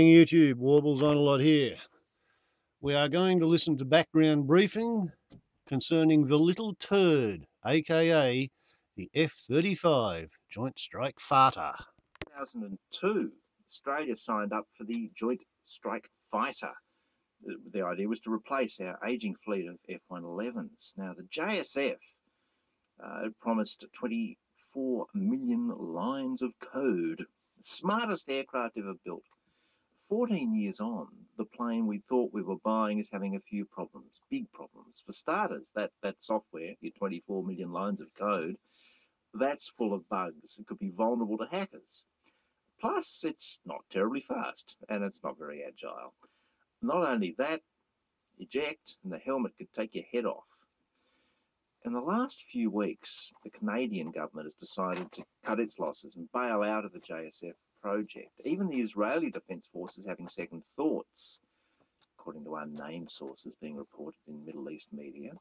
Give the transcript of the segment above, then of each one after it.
YouTube, Warbles on a lot here. We are going to listen to background briefing concerning the little turd, aka the F-35 Joint Strike Fighter. 2002, Australia signed up for the Joint Strike Fighter. The idea was to replace our ageing fleet of F-111s. Now, the JSF promised 24 million lines of code, the smartest aircraft ever built. 14 years on, the plane we thought we were buying is having a few problems, big problems. For starters, that software, your 24 million lines of code, that's full of bugs. It could be vulnerable to hackers. Plus, it's not terribly fast, and it's not very agile. Not only that, eject and the helmet could take your head off. In the last few weeks, the Canadian government has decided to cut its losses and bail out of the JSF project. Even the Israeli Defence Force is having second thoughts, according to unnamed sources being reported in Middle East media.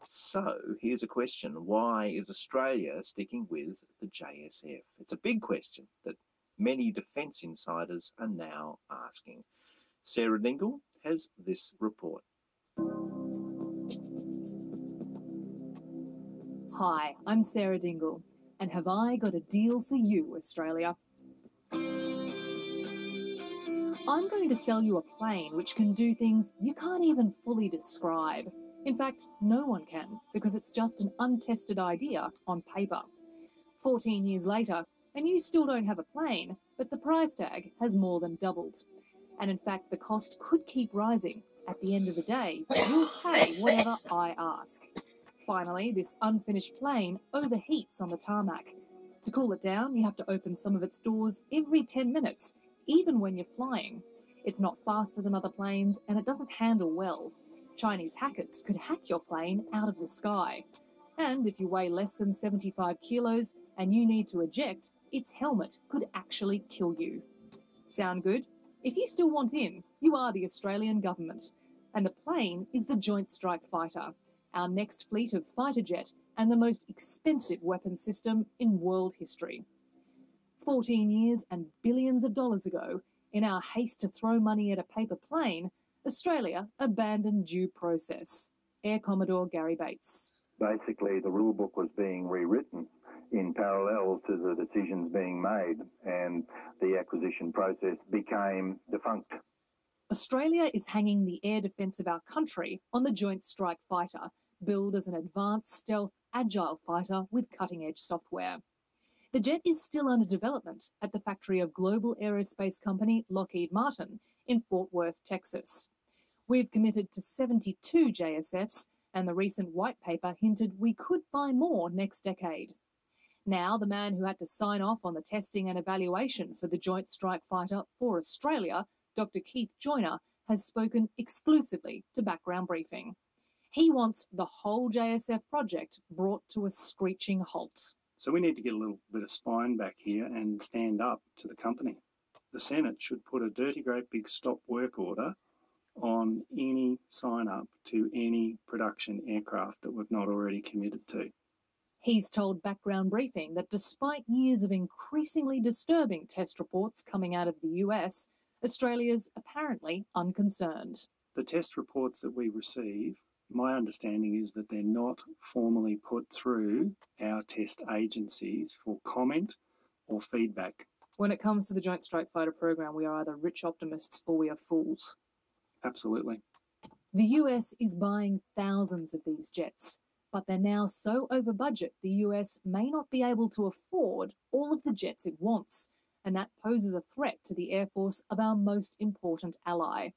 So here's a question. Why is Australia sticking with the JSF? It's a big question that many defence insiders are now asking. Sarah Dingle has this report. Hi, I'm Sarah Dingle, and have I got a deal for you, Australia? I'm going to sell you a plane which can do things you can't even fully describe. In fact, no one can, because it's just an untested idea on paper. 14 years later, and you still don't have a plane, but the price tag has more than doubled. And in fact, the cost could keep rising. At the end of the day, you'll pay whatever I ask. Finally, this unfinished plane overheats on the tarmac. To cool it down, you have to open some of its doors every 10 minutes, even when you're flying. It's not faster than other planes, and it doesn't handle well. Chinese hackers could hack your plane out of the sky. And if you weigh less than 75 kilos and you need to eject, its helmet could actually kill you. Sound good? If you still want in, you are the Australian government. And the plane is the Joint Strike Fighter, our next fleet of fighter jet and the most expensive weapons system in world history. 14 years and billions of dollars ago, in our haste to throw money at a paper plane, Australia abandoned due process. Air Commodore Gary Bates. Basically, the rule book was being rewritten in parallel to the decisions being made, and the acquisition process became defunct. Australia is hanging the air defence of our country on the Joint Strike Fighter, billed as an advanced, stealth, agile fighter with cutting-edge software. The jet is still under development at the factory of global aerospace company Lockheed Martin in Fort Worth, Texas. We've committed to 72 JSFs, and the recent white paper hinted we could buy more next decade. Now, the man who had to sign off on the testing and evaluation for the Joint Strike Fighter for Australia, Dr. Keith Joyner, has spoken exclusively to Background Briefing. He wants the whole JSF project brought to a screeching halt. So we need to get a little bit of spine back here and stand up to the company. The Senate should put a dirty great big stop work order on any sign-up to any production aircraft that we've not already committed to. He's told Background Briefing that despite years of increasingly disturbing test reports coming out of the US, Australia's apparently unconcerned. The test reports that we receive, my understanding is that they're not formally put through our test agencies for comment or feedback. When it comes to the Joint Strike Fighter program, we are either rich optimists or we are fools. Absolutely. The US is buying thousands of these jets, but they're now so over budget the US may not be able to afford all of the jets it wants, and that poses a threat to the Air Force of our most important ally.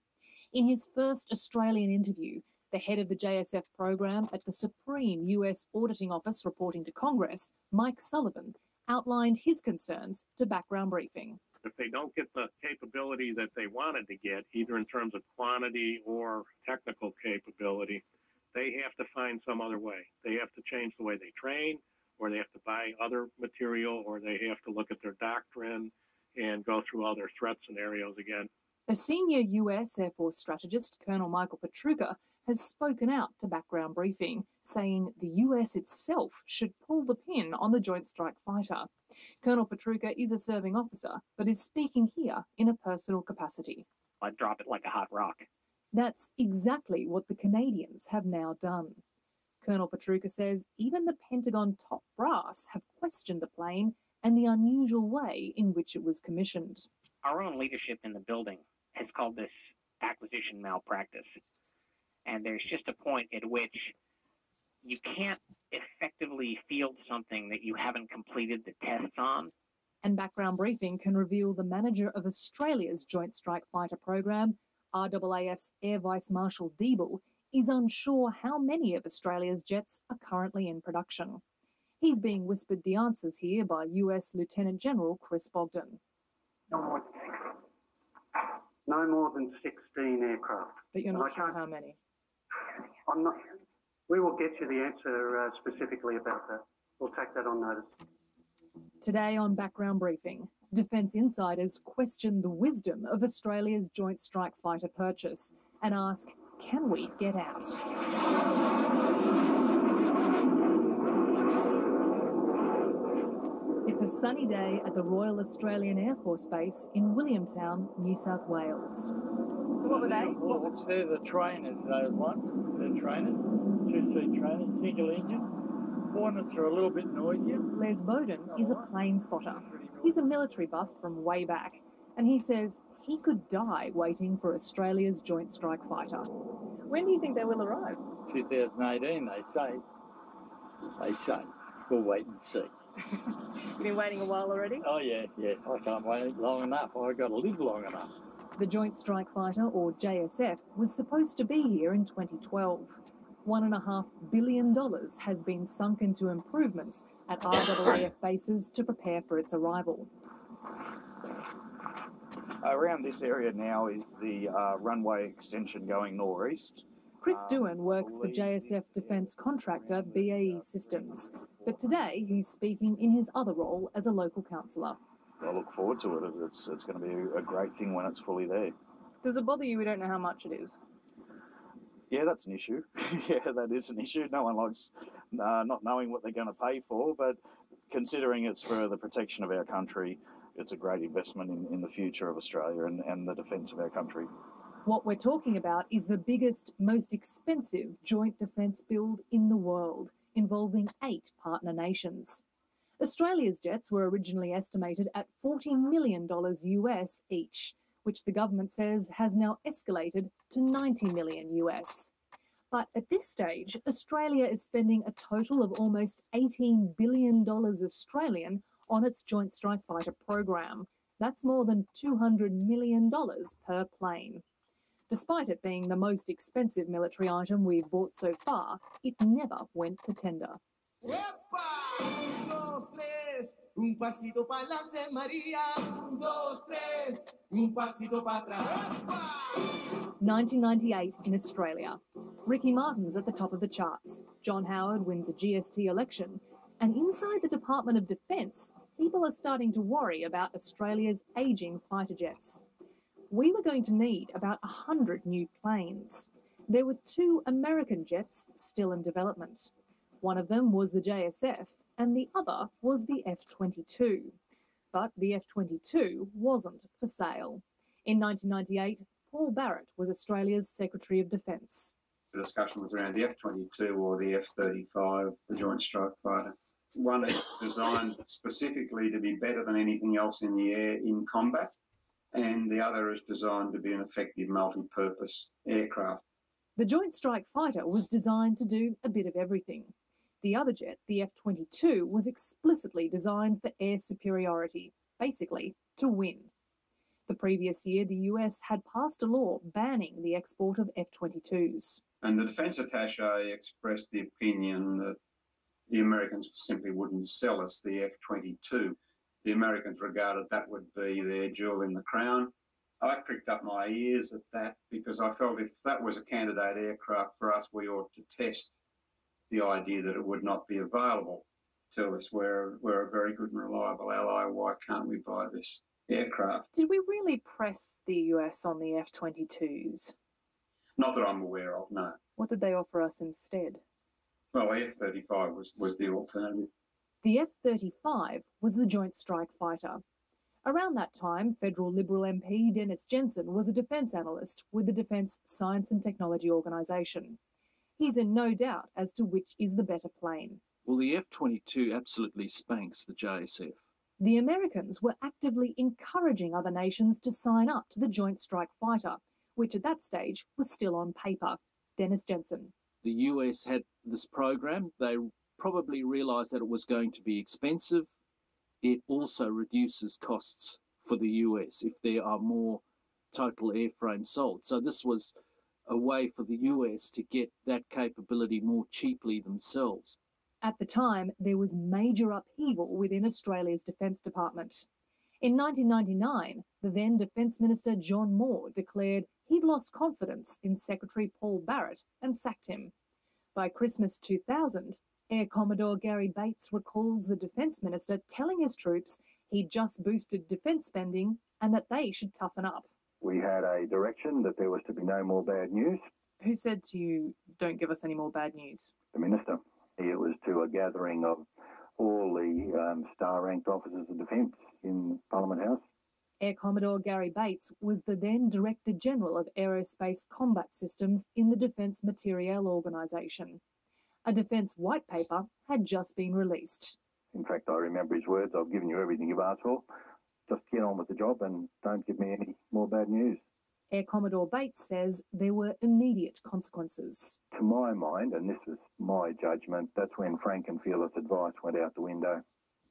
In his first Australian interview, the head of the JSF program at the Supreme US Auditing Office reporting to Congress, Mike Sullivan, outlined his concerns to Background Briefing. If they don't get the capability that they wanted to get, either in terms of quantity or technical capability, they have to find some other way. They have to change the way they train, or they have to buy other material, or they have to look at their doctrine and go through other threat scenarios again. A senior US Air Force strategist, Colonel Michael Petruka, has spoken out to Background Briefing, saying the US itself should pull the pin on the Joint Strike Fighter. Colonel Petruka is a serving officer, but is speaking here in a personal capacity. I'd drop it like a hot rock. That's exactly what the Canadians have now done. Colonel Petruka says even the Pentagon top brass have questioned the plane and the unusual way in which it was commissioned. Our own leadership in the building has called this acquisition malpractice. And there's just a point at which you can't effectively field something that you haven't completed the tests on. And Background Briefing can reveal the manager of Australia's Joint Strike Fighter program, RAAF's Air Vice Marshal Deeble, is unsure how many of Australia's jets are currently in production. He's being whispered the answers here by US Lieutenant General Chris Bogdan. No more than 16 aircraft. But you're not sure how many? I'm not. We will get you the answer specifically about that. We'll take that on notice. Today on Background Briefing, defence insiders question the wisdom of Australia's Joint Strike Fighter purchase and ask, can we get out? It's a sunny day at the Royal Australian Air Force Base in Williamtown, New South Wales. So what were they? They're the trainers, those ones. They're trainers, two-seat trainers, single engine. Hornets are a little bit noisier. Les Bowden is a plane spotter. He's a military buff from way back, and he says he could die waiting for Australia's Joint Strike Fighter. When do you think they will arrive? 2018, they say. They say. We'll wait and see. You've been waiting a while already? Oh, yeah. I can't wait long enough. I've got to live long enough. The Joint Strike Fighter, or JSF, was supposed to be here in 2012. $1.5 billion has been sunk into improvements at RAAF bases to prepare for its arrival. Around this area now is the runway extension going northeast. Chris Doohan works for JSF defence contractor BAE Systems, but today he's speaking in his other role as a local councillor. I look forward to it. It's going to be a great thing when it's fully there. Does it bother you we don't know how much it is? Yeah, that's an issue. Yeah, that is an issue. No one likes not knowing what they're going to pay for, but considering it's for the protection of our country, it's a great investment in the future of Australia and the defence of our country. What we're talking about is the biggest, most expensive joint defence build in the world, involving 8 partner nations. Australia's jets were originally estimated at $40 million US each, which the government says has now escalated to $90 million US. But at this stage, Australia is spending a total of almost $18 billion Australian on its Joint Strike Fighter program. That's more than $200 million per plane. Despite it being the most expensive military item we've bought so far, it never went to tender. 1998 in Australia. Ricky Martin's at the top of the charts. John Howard wins a GST election. And inside the Department of Defence, people are starting to worry about Australia's ageing fighter jets. We were going to need about 100 new planes. There were 2 American jets still in development. One of them was the JSF and the other was the F-22. But the F-22 wasn't for sale. In 1998, Paul Barrett was Australia's Secretary of Defence. The discussion was around the F-22 or the F-35, the Joint Strike Fighter. One is designed specifically to be better than anything else in the air in combat, and the other is designed to be an effective multi-purpose aircraft. The Joint Strike Fighter was designed to do a bit of everything. The other jet, the F-22, was explicitly designed for air superiority, basically to win. The previous year, the US had passed a law banning the export of F-22s. And the Defence Attaché expressed the opinion that the Americans simply wouldn't sell us the F-22. The Americans regarded that would be their jewel in the crown. I pricked up my ears at that because I felt if that was a candidate aircraft for us, we ought to test the idea that it would not be available to us. We're a very good and reliable ally. Why can't we buy this aircraft? Did we really press the US on the F-22s? Not that I'm aware of, no. What did they offer us instead? Well, F-35 was the alternative. The F-35 was the Joint Strike Fighter. Around that time, federal Liberal MP Dennis Jensen was a defence analyst with the Defence Science and Technology Organisation. He's in no doubt as to which is the better plane. Well, the F-22 absolutely spanks the JSF. The Americans were actively encouraging other nations to sign up to the Joint Strike Fighter, which at that stage was still on paper. Dennis Jensen. The US had this program. They probably realised that it was going to be expensive. It also reduces costs for the US if there are more total airframes sold. So this was a way for the US to get that capability more cheaply themselves. At the time, there was major upheaval within Australia's Defence Department. In 1999, the then Defence Minister John Moore declared he'd lost confidence in Secretary Paul Barrett and sacked him. By Christmas 2000, Air Commodore Gary Bates recalls the Defence Minister telling his troops he'd just boosted defence spending and that they should toughen up. We had a direction that there was to be no more bad news. Who said to you, don't give us any more bad news? The Minister. It was to a gathering of all the star-ranked officers of defence in Parliament House. Air Commodore Gary Bates was the then Director General of Aerospace Combat Systems in the Defence Materiel Organisation. A defence white paper had just been released. In fact, I remember his words, I've given you everything you've asked for. Just get on with the job and don't give me any more bad news. Air Commodore Bates says there were immediate consequences. To my mind, and this is my judgment, that's when frank and fearless advice went out the window.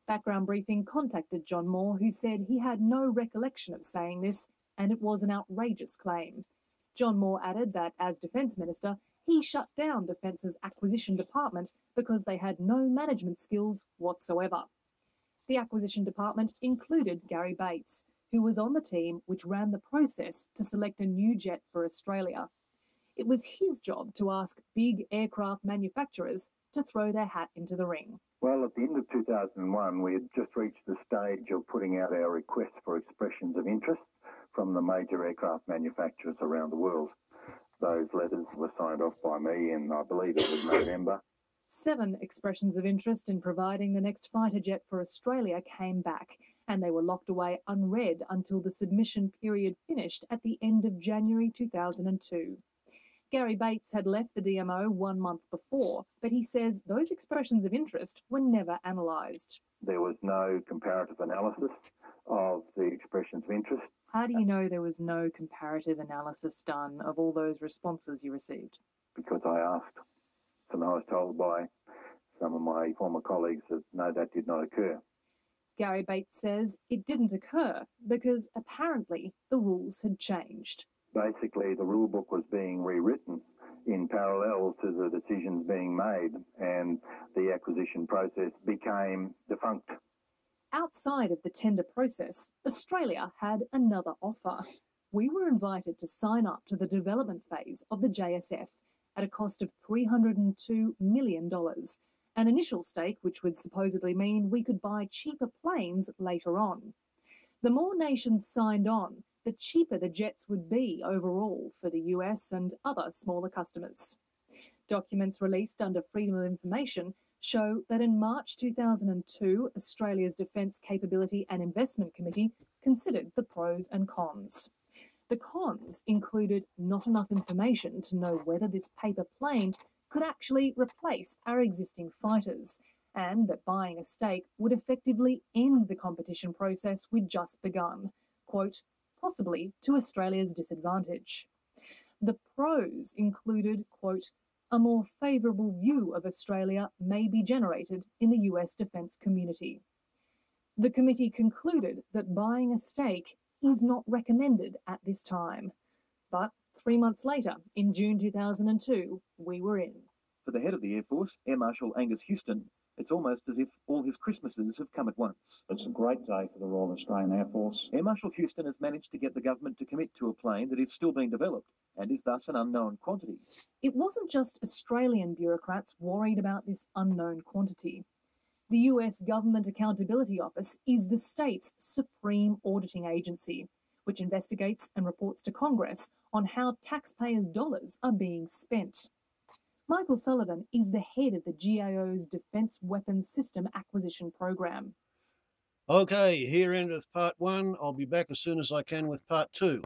Background Briefing contacted John Moore, who said he had no recollection of saying this and it was an outrageous claim. John Moore added that, as Defence Minister, he shut down Defence's Acquisition Department because they had no management skills whatsoever. The Acquisition Department included Gary Bates, who was on the team which ran the process to select a new jet for Australia. It was his job to ask big aircraft manufacturers to throw their hat into the ring. Well, at the end of 2001, we had just reached the stage of putting out our requests for expressions of interest from the major aircraft manufacturers around the world. Those letters were signed off by me in, I believe it was November. 7 expressions of interest in providing the next fighter jet for Australia came back, and they were locked away unread until the submission period finished at the end of January 2002. Gary Bates had left the DMO 1 month before, but he says those expressions of interest were never analysed. There was no comparative analysis of the expressions of interest. How do you know there was no comparative analysis done of all those responses you received? Because I asked. And I was told by some of my former colleagues that no, that did not occur. Gary Bates says it didn't occur because apparently the rules had changed. Basically, the rule book was being rewritten in parallel to the decisions being made, and the acquisition process became defunct. Outside of the tender process, Australia had another offer. We were invited to sign up to the development phase of the JSF at a cost of $302 million, an initial stake which would supposedly mean we could buy cheaper planes later on. The more nations signed on, the cheaper the jets would be overall for the US and other smaller customers. Documents released under Freedom of Information show that in March 2002, Australia's Defence Capability and Investment Committee considered the pros and cons. The cons included not enough information to know whether this paper plane could actually replace our existing fighters, and that buying a stake would effectively end the competition process we'd just begun, quote, possibly to Australia's disadvantage. The pros included, quote, a more favourable view of Australia may be generated in the US defence community. The committee concluded that buying a stake is not recommended at this time. But 3 months later, in June 2002, we were in. For the head of the Air Force, Air Marshal Angus Houston, it's almost as if all his Christmases have come at once. It's a great day for the Royal Australian Air Force. Air Marshal Houston has managed to get the government to commit to a plane that is still being developed and is thus an unknown quantity. It wasn't just Australian bureaucrats worried about this unknown quantity. The US Government Accountability Office is the state's supreme auditing agency, which investigates and reports to Congress on how taxpayers' dollars are being spent. Michael Sullivan is the head of the GAO's Defence Weapons System Acquisition Program. Okay, here endeth part one. I'll be back as soon as I can with part two.